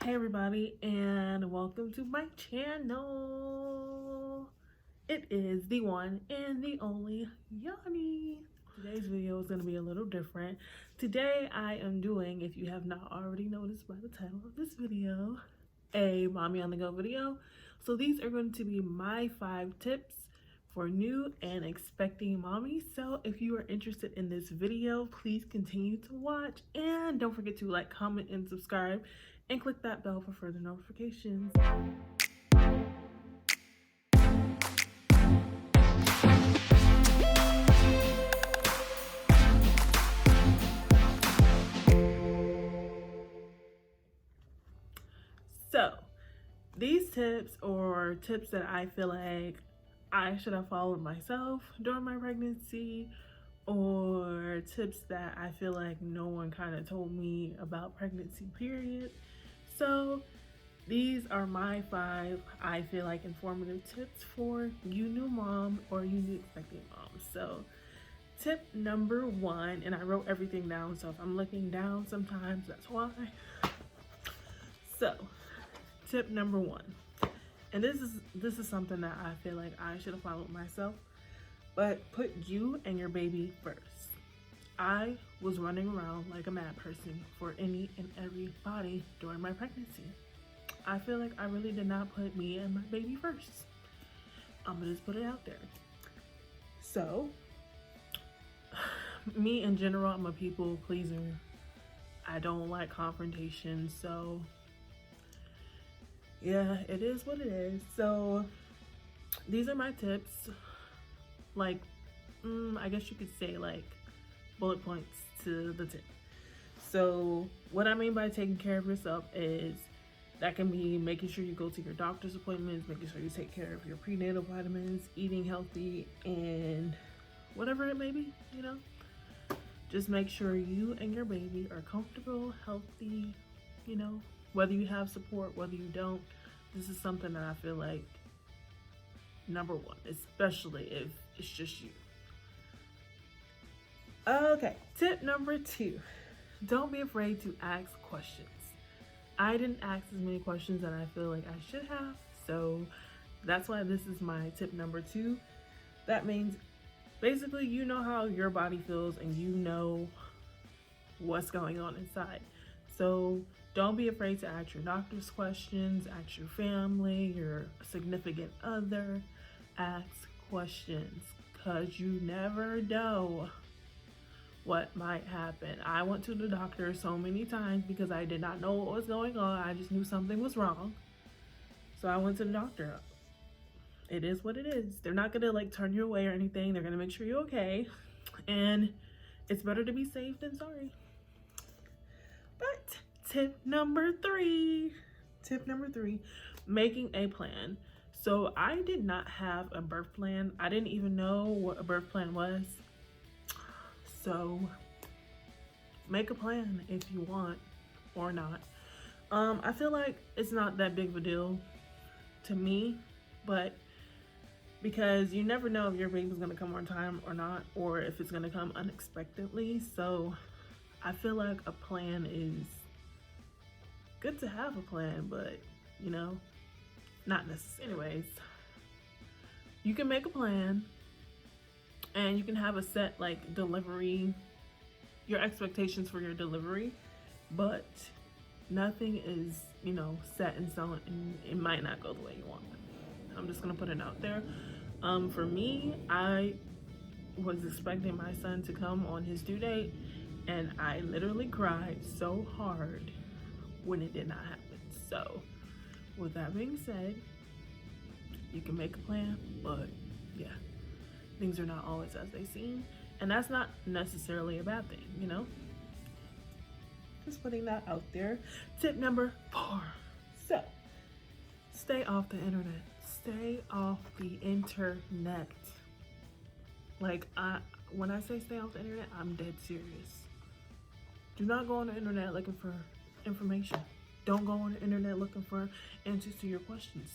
Hey everybody, and welcome to my channel. It is the one and the only Yanni. Today's video is going to be a little different. Today I am doing, if you have not already noticed by the title of this video, a mommy on the go video. So these are going to be my 5 tips for new and expecting mommies. So if you are interested in this video, please continue to watch, and don't forget to like, comment, and subscribe, and click that bell for further notifications. So these tips, or tips that I feel like I should have followed myself during my pregnancy, or tips that I feel like no one kind of told me about pregnancy, period. So these are my 5, I feel like, informative tips for you new mom or you new expecting mom. So tip number 1, and I wrote everything down, so if I'm looking down sometimes, that's why. So tip number 1, and this is something that I feel like I should have followed myself, but put you and your baby first. I was running around like a mad person for any and everybody during my pregnancy. I feel like I really did not put me and my baby first. I'm gonna just put it out there. So, me in general, I'm a people pleaser. I don't like confrontation, so yeah, it is what it is. So these are my tips. Like, I guess you could say like bullet points to the tip. So what I mean by taking care of yourself is, that can be making sure you go to your doctor's appointments, making sure you take care of your prenatal vitamins, eating healthy, and whatever it may be, you know. Just make sure you and your baby are comfortable, healthy, you know, whether you have support, whether you don't. This is something that I feel like, number 1, especially if it's just you. Okay, tip number 2, don't be afraid to ask questions. I didn't ask as many questions that I feel like I should have, so that's why this is my tip number 2. That means basically you know how your body feels and you know what's going on inside. So don't be afraid to ask your doctor's questions, ask your family, your significant other, ask questions, because you never know what might happen. I went to the doctor so many times because I did not know what was going on. I just knew something was wrong. So I went to the doctor. It is what it is. They're not gonna like turn you away or anything. They're gonna make sure you're okay. And it's better to be safe than sorry. But tip number 3, making a plan. So I did not have a birth plan. I didn't even know what a birth plan was. So make a plan if you want or not. I feel like it's not that big of a deal to me, but because you never know if your baby's gonna come on time or not, or if it's gonna come unexpectedly. So I feel like a plan is good to have a plan, but you know, not necessary. Anyways, you can make a plan and you can have a set like delivery, your expectations for your delivery, but nothing is, you know, set in stone, and it might not go the way you want. I'm just gonna put it out there. For me, I was expecting my son to come on his due date, and I literally cried so hard when it did not happen. So with that being said, you can make a plan, but yeah, things are not always as they seem, and that's not necessarily a bad thing, you know. Just putting that out there. Tip number 4, so stay off the internet. Stay off the internet. Like, when I say stay off the internet, I'm dead serious. Do not go on the internet looking for information. Don't go on the internet looking for answers to your questions.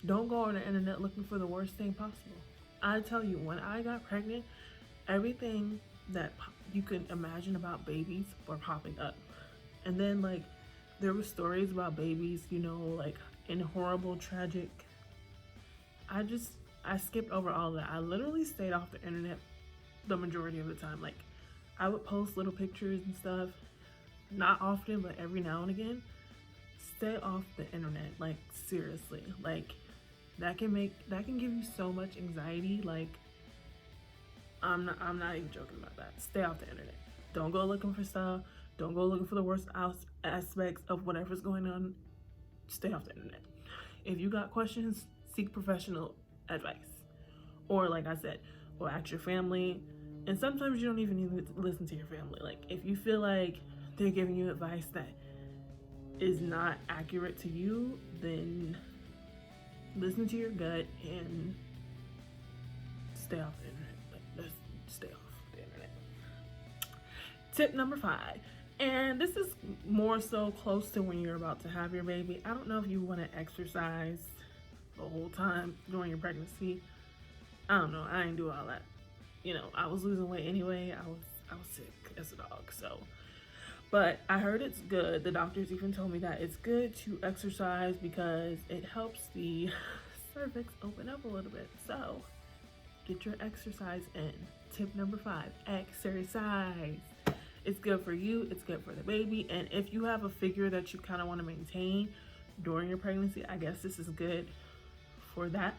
Don't go on the internet looking for the worst thing possible. I tell you, when I got pregnant, everything that you can imagine about babies were popping up. And then like there were stories about babies, you know, like in horrible, tragic. I skipped over all of that. I literally stayed off the internet the majority of the time. Like, I would post little pictures and stuff, not often, but every now and again. Stay off the internet, like seriously. Like, that can give you so much anxiety. Like, I'm not even joking about that. Stay off the internet. Don't go looking for stuff. Don't go looking for the worst aspects of whatever's going on. Stay off the internet. If you got questions, seek professional advice. Or like I said, or ask your family. And sometimes you don't even need to listen to your family. Like, if you feel like they're giving you advice that is not accurate to you, then listen to your gut and stay off the internet. Like, let's stay off the internet. Tip number 5. And this is more so close to when you're about to have your baby. I don't know if you want to exercise the whole time during your pregnancy. I don't know. I ain't do all that. You know, I was losing weight anyway. I was sick as a dog. So, but I heard it's good. The doctors even told me that it's good to exercise because it helps the cervix open up a little bit. So, get your exercise in. Tip number 5, exercise. It's good for you, it's good for the baby, and if you have a figure that you kind of want to maintain during your pregnancy, I guess this is good for that.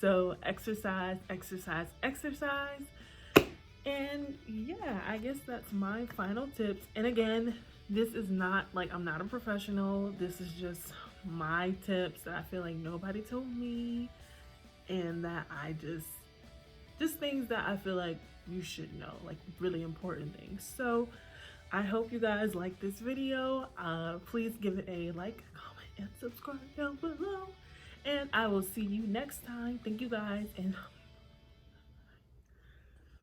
So exercise, exercise, exercise. And yeah, I guess that's my final tips. And again, this is not like, I'm not a professional. This is just my tips that I feel like nobody told me, and that I just things that I feel like you should know, like really important things. So I hope you guys like this video. Please give it a like, comment, and subscribe down below. And I will see you next time. Thank you guys, and